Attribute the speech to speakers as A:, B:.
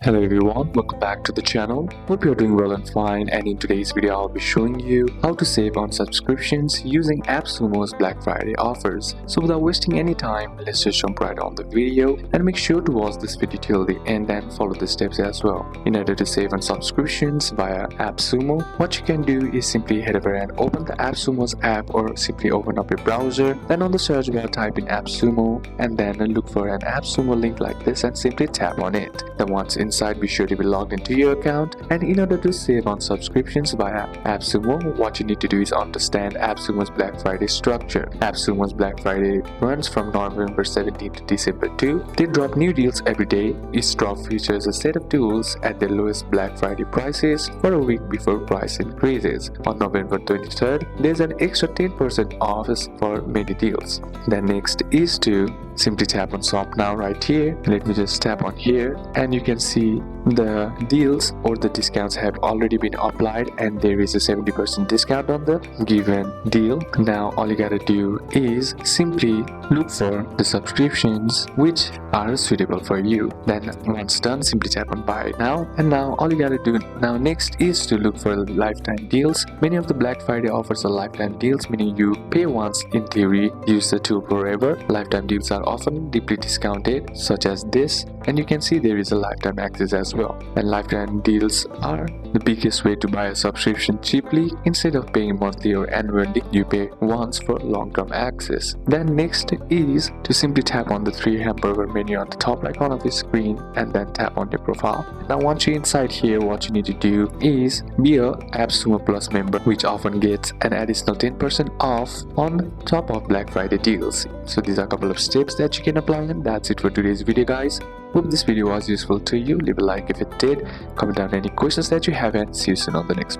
A: Hello everyone, welcome back to the channel. Hope you're doing well and fine, and in today's video I'll be showing you how to save on subscriptions using AppSumo's Black Friday offers. So without wasting any time, let's just jump right on the video and make sure to watch this video till the end and follow the steps as well. In order to save on subscriptions via AppSumo, what you can do is simply head over and open the AppSumo's app or simply open up your browser. Then on the search bar type in AppSumo and then look for an AppSumo link like this and simply tap on it. Then once inside, be sure to be logged into your account, and in order to save on subscriptions via AppSumo, what you need to do is understand AppSumo's Black Friday structure. AppSumo's Black Friday runs from November 17 to December 2. They drop new deals every day. Each drop features a set of tools at their lowest Black Friday prices for a week before price increases. On November 23rd, there's an extra 10% off for many deals. Then next is to simply tap on shop now right here. Let me just tap on here and you can see the deals or the discounts have already been applied and there is a 70% discount on the given deal. Now all you gotta do is simply look for the subscriptions which are suitable for you. Then once done, simply tap on buy now, and now all you gotta do now next is to look for lifetime deals. Many of the Black Friday offers are lifetime deals, meaning you pay once, in theory use the tool forever. Lifetime deals are often deeply discounted such as this, and you can see there is a lifetime access as well. And lifetime deals are the biggest way to buy a subscription cheaply. Instead of paying monthly or annually, you pay once for long-term access. Then next is to simply tap on the three hamburger menu on the top right corner of the screen and then tap on your profile. Now once you're inside here, what you need to do is be a AppSumo Plus member, which often gets an additional 10% off on top of Black Friday deals. So these are a couple of steps that you can apply, and that's it for today's video, guys. Hope this video was useful to you. Leave a like if it did, comment down any questions that you have, and see you soon on the next